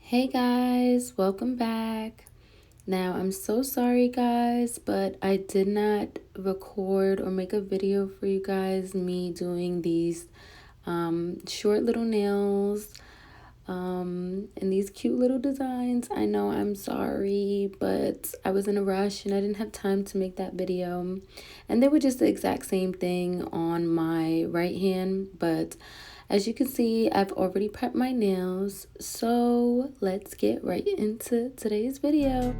Hey guys, welcome back. Now, I'm so sorry guys, but I did not record or make a video for you guys, me doing these short little nails and these cute little designs. I know I'm sorry, but I was in a rush and I didn't have time to make that video. And they were just the exact same thing on my right hand, but as you can see, I've already prepped my nails, so let's get right into today's video.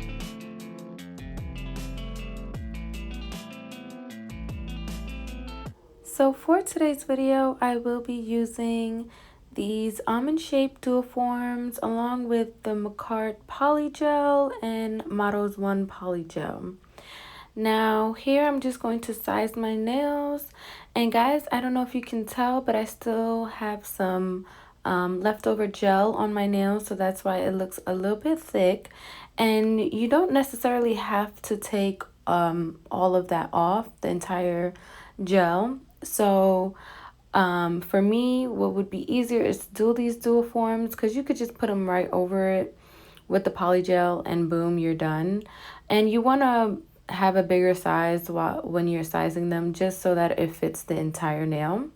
So for today's video, I will be using these almond shaped dual forms along with the Makartt Polygel and Models 1 Polygel. Now here I'm just going to size my nails, and guys, I don't know if you can tell, but I still have some leftover gel on my nails, so that's why it looks a little bit thick. And you don't necessarily have to take all of that off, the entire gel. So for me, what would be easier is to do these dual forms, because you could just put them right over it with the polygel and boom, you're done. And you want to have a bigger size when you're sizing them, just so that it fits the entire nail.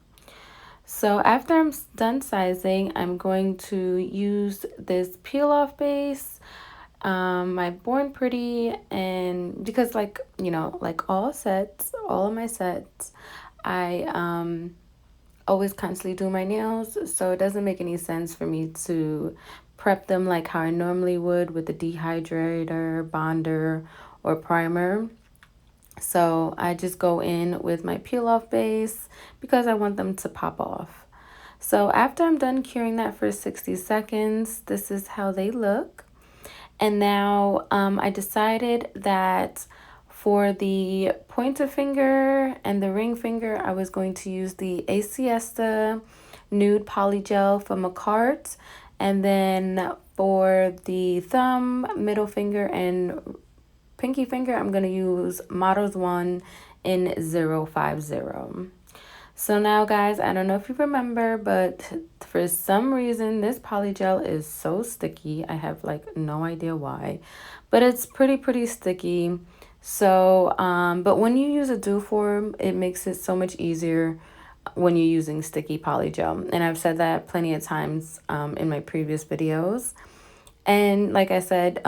So after I'm done sizing, I'm going to use this peel off base, my Born Pretty, and because like all of my sets, I always constantly do my nails, so it doesn't make any sense for me to prep them like how I normally would with a dehydrator, bonder, or primer. So I just go in with my peel off base because I want them to pop off. So after I'm done curing that for 60 seconds, this is how they look. And now I decided that for the pointer finger and the ring finger, I was going to use the Siesta Nude Polygel from Makartt. And then for the thumb, middle finger, and pinky finger, I'm going to use Models 1 in 050. So now guys, I don't know if you remember, but for some reason this polygel is so sticky. I have like no idea why, but it's pretty sticky. So but when you use a dual form, it makes it so much easier when you're using sticky polygel, and I've said that plenty of times in my previous videos. And like I said,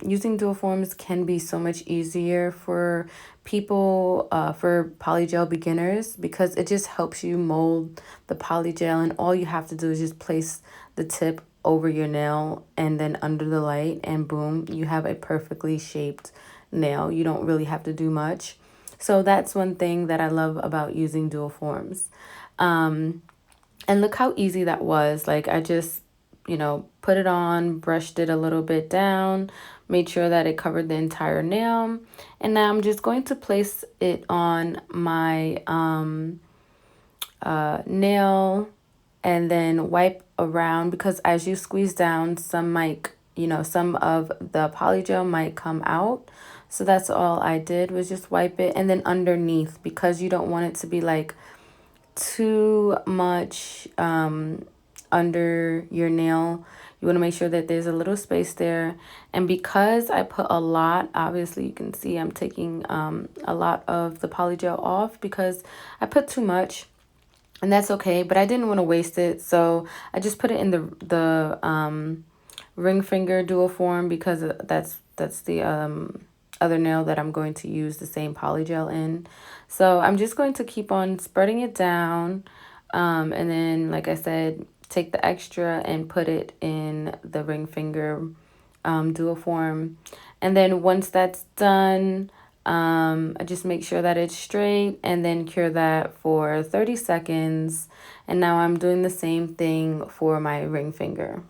using dual forms can be so much easier for people, for polygel beginners, because it just helps you mold the polygel, and all you have to do is just place the tip over your nail and then under the light, and boom, you have a perfectly shaped nail. You don't really have to do much. So that's one thing that I love about using dual forms. And look how easy that was. Like I just put it on, brushed it a little bit down, made sure that it covered the entire nail. And now I'm just going to place it on my nail and then wipe around, because as you squeeze down, some of the polygel might come out. So that's all I did, was just wipe it. And then underneath, because you don't want it to be like too much under your nail, you want to make sure that there's a little space there. And because I put a lot, obviously you can see I'm taking a lot of the polygel off because I put too much, and that's okay, but I didn't want to waste it, so I just put it in the ring finger dual form, because that's the other nail that I'm going to use the same polygel in. So I'm just going to keep on spreading it down, and then like I said, take the extra and put it in the ring finger dual form. And then once that's done, I just make sure that it's straight and then cure that for 30 seconds. And now I'm doing the same thing for my ring finger.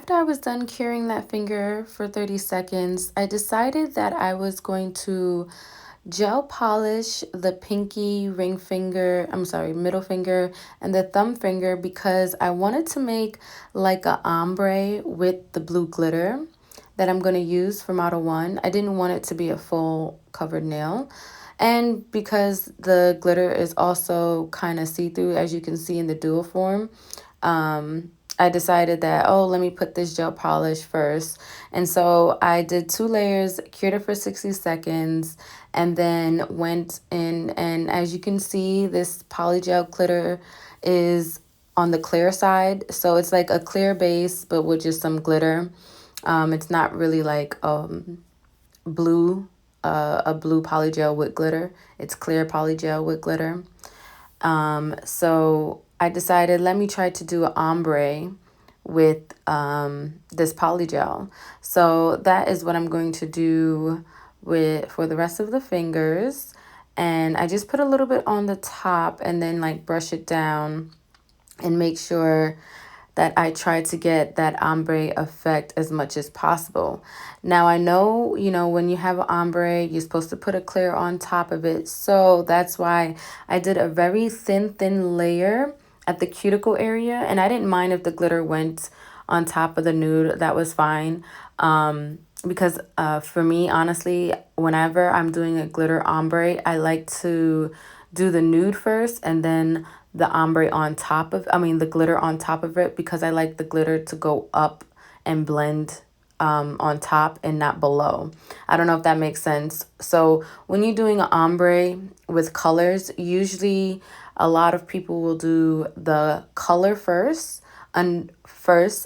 after I was done curing that finger for 30 seconds, I decided that I was going to gel polish the pinky, ring finger, middle finger, and the thumb finger because I wanted to make like a ombre with the blue glitter that I'm going to use for Model 1. I didn't want it to be a full covered nail. And because the glitter is also kind of see-through, as you can see in the dual form, I decided that, oh, let me put this gel polish first. And so I did 2 layers, cured it for 60 seconds, and then went in. And as you can see, this polygel glitter is on the clear side. So it's like a clear base, but with just some glitter. It's not really like blue, a blue polygel with glitter. It's clear polygel with glitter. So I decided, let me try to do an ombre with this polygel. So that is what I'm going to do for the rest of the fingers. And I just put a little bit on the top and then like brush it down and make sure that I try to get that ombre effect as much as possible. Now I know, when you have an ombre, you're supposed to put a clear on top of it. So that's why I did a very thin layer at the cuticle area. And I didn't mind if the glitter went on top of the nude. That was fine. Because for me, honestly, whenever I'm doing a glitter ombre, I like to do the nude first and then the ombre on top of, the glitter on top of it, because I like the glitter to go up and blend on top and not below. I don't know if that makes sense. So when you're doing an ombre with colors, usually a lot of people will do the color first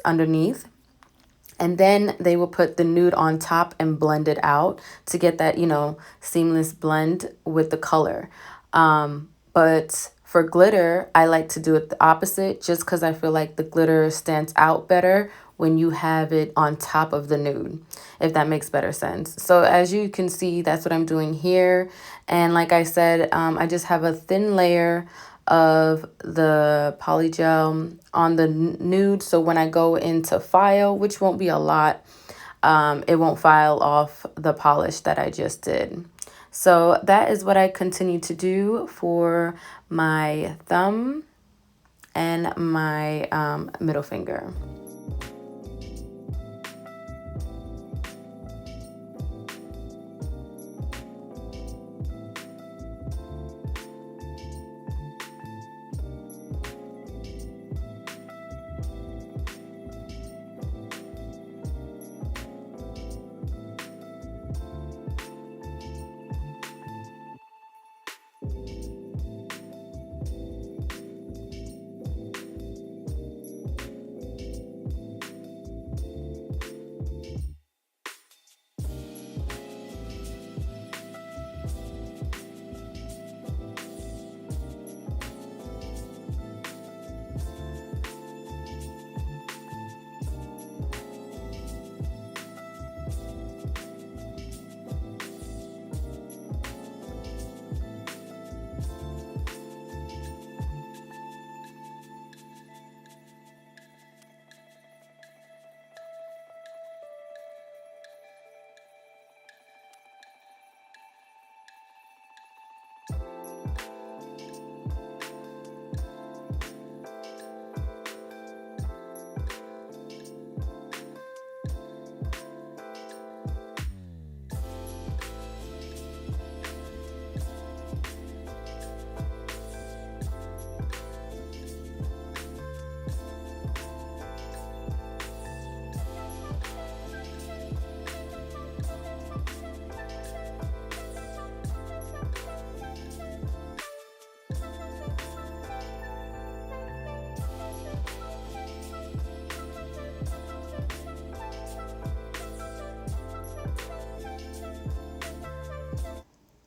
underneath, and then they will put the nude on top and blend it out to get that, seamless blend with the color. But for glitter, I like to do it the opposite, just because I feel like the glitter stands out better when you have it on top of the nude, if that makes better sense. So as you can see, that's what I'm doing here. And like I said, I just have a thin layer of the polygel on the nude. So when I go into file, which won't be a lot, it won't file off the polish that I just did. So that is what I continue to do for my thumb and my middle finger.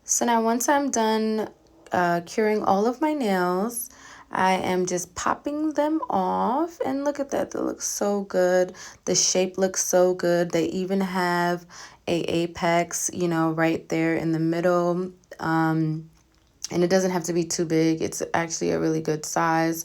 So now once I'm done curing all of my nails, I am just popping them off, and look at that, they look so good. The shape looks so good. They even have a apex, right there in the middle. And it doesn't have to be too big. It's actually a really good size.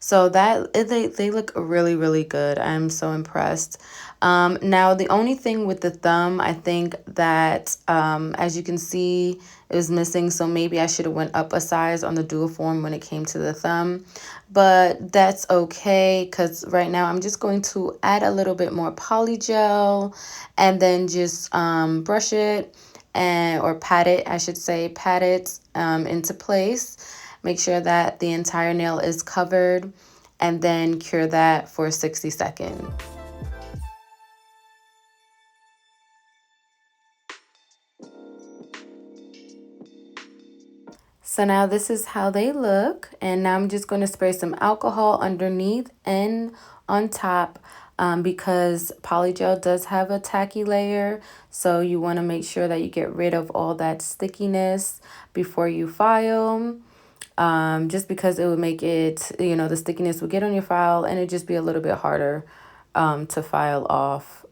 So they look really, really good. I'm so impressed. Now the only thing with the thumb, I think that as you can see, it was missing. So maybe I should have went up a size on the Duoform when it came to the thumb, but that's okay because right now I'm just going to add a little bit more polygel and then just brush it and or pat it, I should say, pat it into place. Make sure that the entire nail is covered and then cure that for 60 seconds. So now this is how they look. And now I'm just going to spray some alcohol underneath and on top because polygel does have a tacky layer. So you want to make sure that you get rid of all that stickiness before you file. Just because it would make it, the stickiness would get on your file and it'd just be a little bit harder to file off.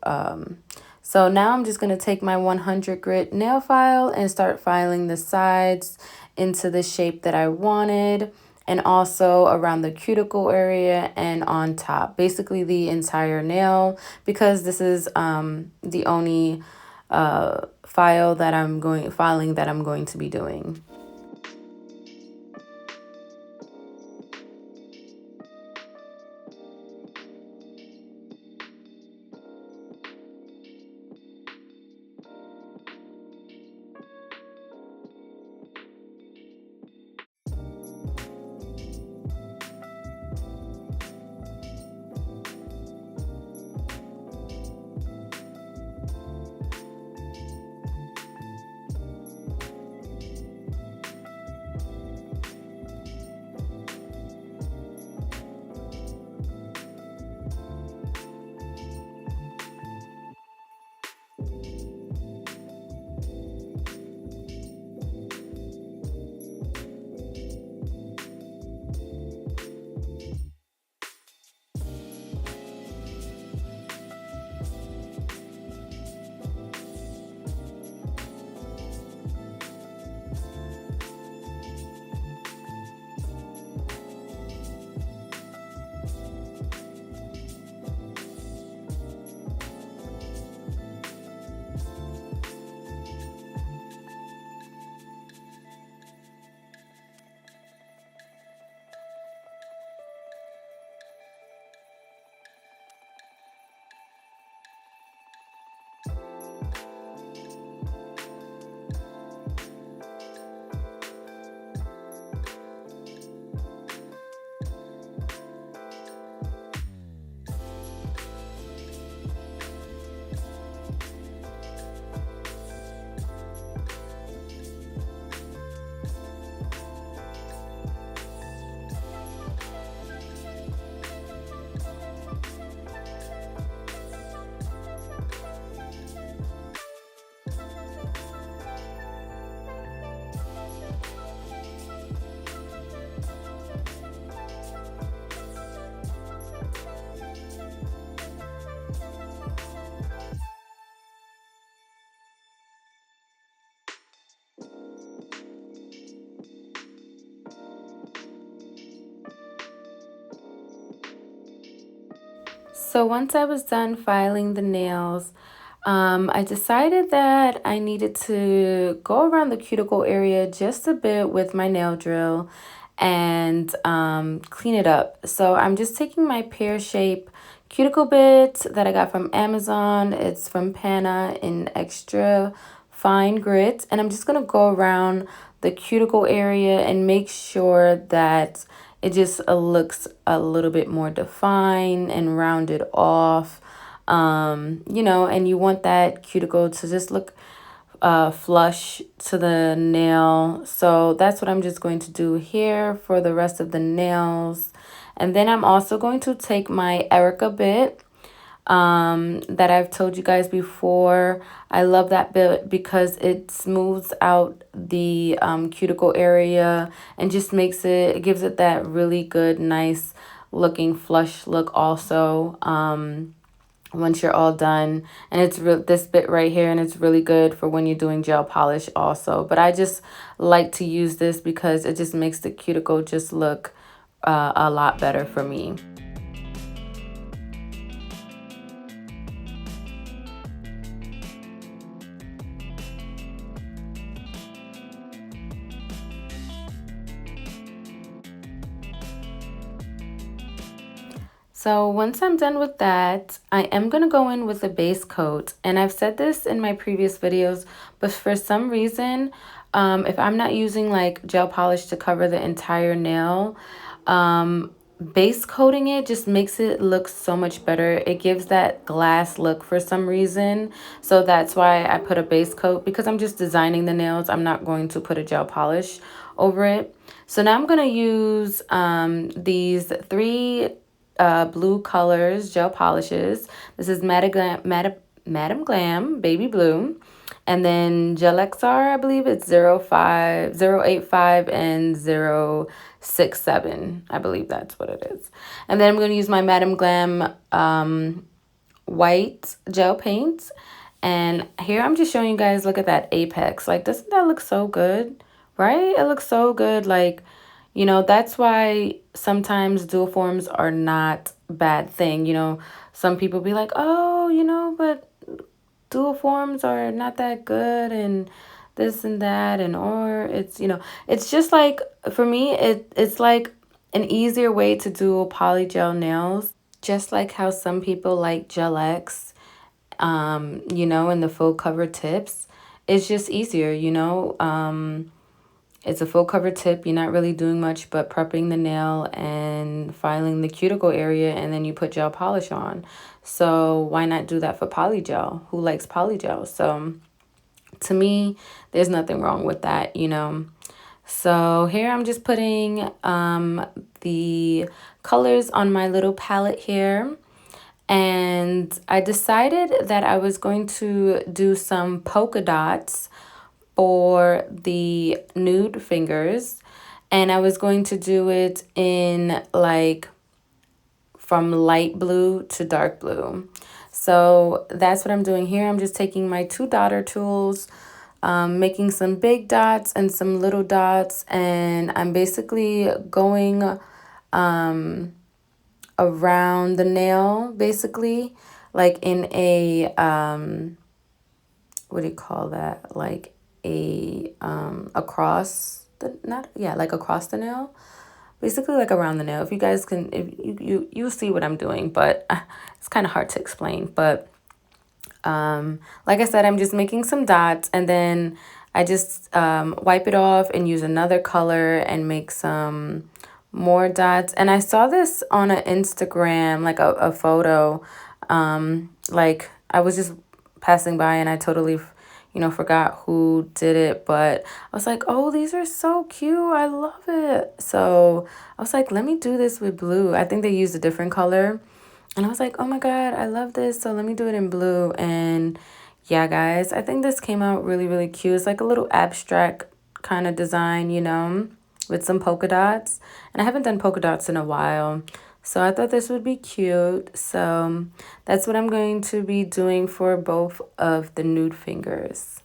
So now I'm just going to take my 100 grit nail file and start filing the sides into the shape that I wanted, and also around the cuticle area and on top, basically the entire nail, because this is the only filing that I'm going to be doing. So once I was done filing the nails, I decided that I needed to go around the cuticle area just a bit with my nail drill and clean it up. So I'm just taking my pear shape cuticle bit that I got from Amazon. It's from Pana in extra fine grit. And I'm just going to go around the cuticle area and make sure that it just looks a little bit more defined and rounded off. And you want that cuticle to just look flush to the nail. So that's what I'm just going to do here for the rest of the nails. And then I'm also going to take my Erica bit that I've told you guys before. I love that bit because it smooths out the cuticle area and just it gives it that really good, nice looking flush look also. Once you're all done, and it's this bit right here, and it's really good for when you're doing gel polish also. But I just like to use this because it just makes the cuticle just look a lot better for me. So once I'm done with that, I am going to go in with a base coat. And I've said this in my previous videos, but for some reason, if I'm not using like gel polish to cover the entire nail, base coating it just makes it look so much better. It gives that glass look for some reason. So that's why I put a base coat, because I'm just designing the nails. I'm not going to put a gel polish over it. So now I'm going to use these three blue colors gel polishes. This is Madam Glam Baby Blue, and then Gel XR, I believe it's 085 and 067. I believe that's what it is. And then I'm going to use my Madam Glam white gel paint. And here I'm just showing you guys, look at that apex. Like, doesn't that look so good? Right? It looks so good. Like, you know, that's why sometimes dual forms are not a bad thing. You know, some people be like, oh, you know, but dual forms are not that good and this and that. And or it's, you know, it's just like, for me, it's like an easier way to do polygel nails. Just like how some people like Gel X, you know, and the full cover tips. It's just easier, you know. It's a full cover tip. You're not really doing much but prepping the nail and filing the cuticle area, and then you put gel polish on. So why not do that for polygel? Who likes polygel? So to me, there's nothing wrong with that, you know. So here I'm just putting the colors on my little palette here. And I decided that I was going to do some polka dots for the nude fingers, and I was going to do it in like from light blue to dark blue. So that's what I'm doing here. I'm just taking my two dotter tools, making some big dots and some little dots, and I'm basically going around the nail, basically like in a what do you call that, like a across the, not, yeah, like across the nail, basically like around the nail. If you guys can, if you see what I'm doing, but it's kind of hard to explain. But like I said, I'm just making some dots, and then I just wipe it off and use another color and make some more dots. And I saw this on an Instagram, like a photo, like I was just passing by and I totally, you know, forgot who did it, but I was like, oh, these are so cute. I love it. So I was like, let me do this with blue. I think they used a different color. And I was like, oh my God, I love this. So let me do it in blue. And yeah, guys, I think this came out really, really cute. It's like a little abstract kind of design, you know, with some polka dots. And I haven't done polka dots in a while. So I thought this would be cute. So that's what I'm going to be doing for both of the nude fingers.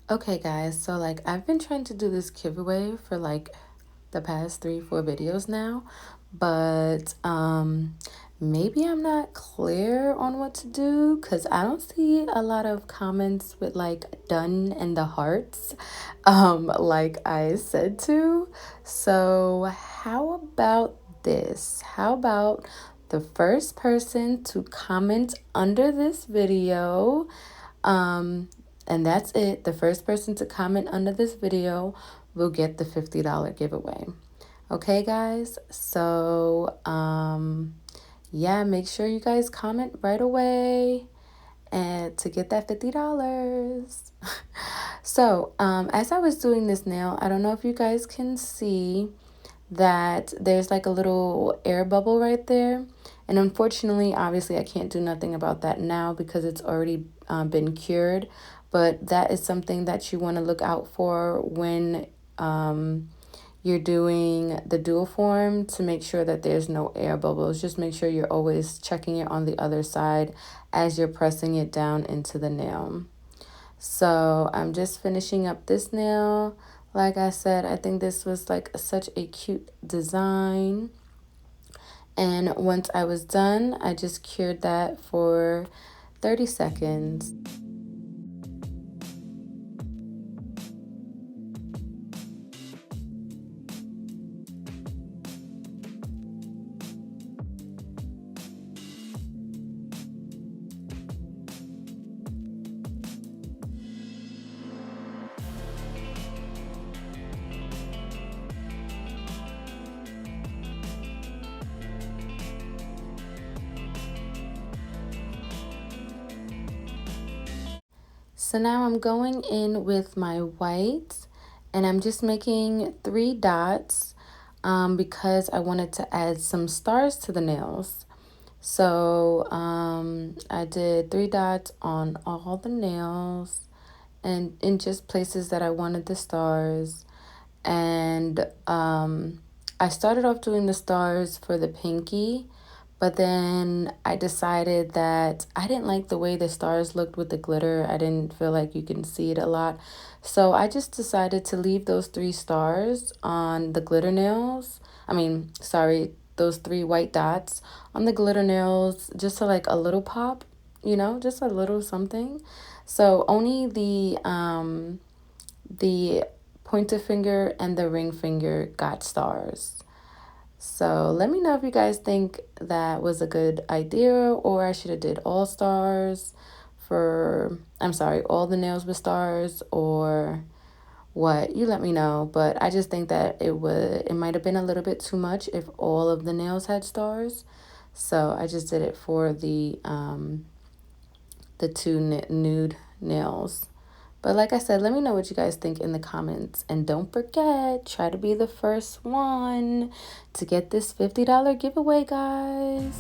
Okay, guys, so like I've been trying to do this giveaway for like the past 3-4 videos now, but maybe I'm not clear on what to do because I don't see a lot of comments with like done and the hearts like I said to. So how about this? How about the first person to comment under this video, and that's it. The first person to comment under this video will get the $50 giveaway. Okay, guys? So, yeah, make sure you guys comment right away and to get that $50. So, as I was doing this nail, I don't know if you guys can see that there's like a little air bubble right there. And unfortunately, obviously, I can't do nothing about that now because it's already been cured. But that is something that you want to look out for when you're doing the dual form, to make sure that there's no air bubbles. Just make sure you're always checking it on the other side as you're pressing it down into the nail. So I'm just finishing up this nail. Like I said, I think this was like such a cute design. And once I was done, I just cured that for 30 seconds. So now I'm going in with my white, and I'm just making 3 dots because I wanted to add some stars to the nails. So I did 3 dots on all the nails and in just places that I wanted the stars. And I started off doing the stars for the pinky, but then I decided that I didn't like the way the stars looked with the glitter. I didn't feel like you can see it a lot. So I just decided to leave those 3 stars on the glitter nails. I mean, sorry, those 3 white dots on the glitter nails, just to like a little pop, just a little something. So only the pointer finger and the ring finger got stars. So let me know if you guys think that was a good idea, or I should have did all stars for, I'm sorry, all the nails with stars, or what. You let me know. But I just think that it might have been a little bit too much if all of the nails had stars. So I just did it for the two nude nails. But like I said, let me know what you guys think in the comments. And don't forget, try to be the first one to get this $50 giveaway, guys.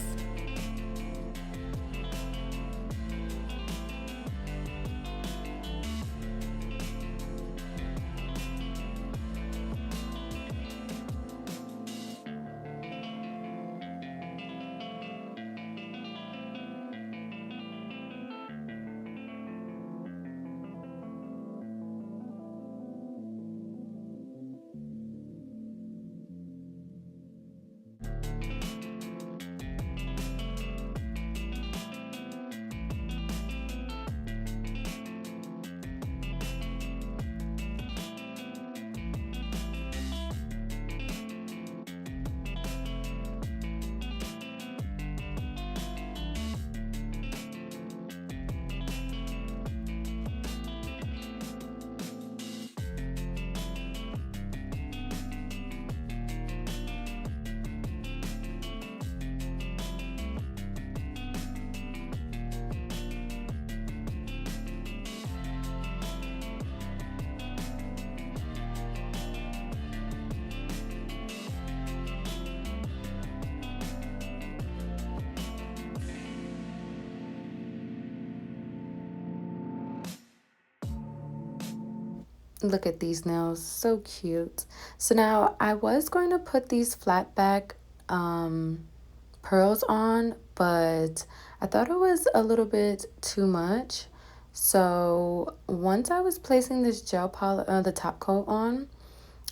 Look at these nails, so cute. So now I was going to put these flat back pearls on, but I thought it was a little bit too much. So once I was placing this the top coat on,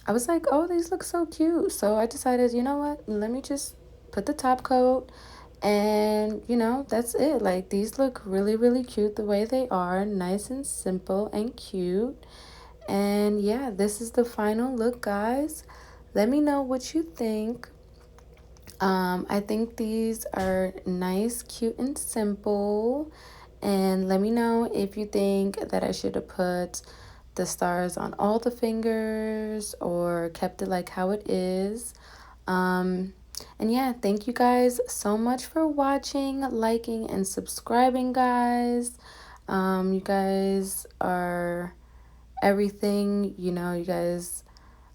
I was like, oh, these look so cute. So I decided, you know what, let me just put the top coat, and that's it. Like, these look really, really cute the way they are, nice and simple and cute. And yeah, this is the final look, guys. Let me know what you think. I think these are nice, cute, and simple. And let me know if you think that I should have put the stars on all the fingers or kept it like how it is. And yeah, thank you guys so much for watching, liking, and subscribing, guys. You guys are everything. You know, you guys,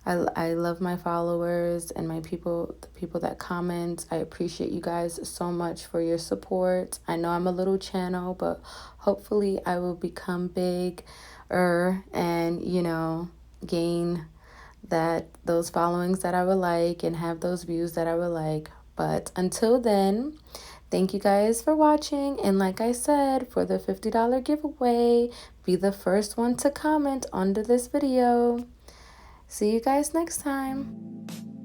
I love my followers and my people, the people that comment. I appreciate you guys so much for your support. I know I'm a little channel, but hopefully I will become big and, you know, gain those followings that I would like and have those views that I would like. But until then, thank you guys for watching. And like I said, for the $50 giveaway, be the first one to comment under this video. See you guys next time.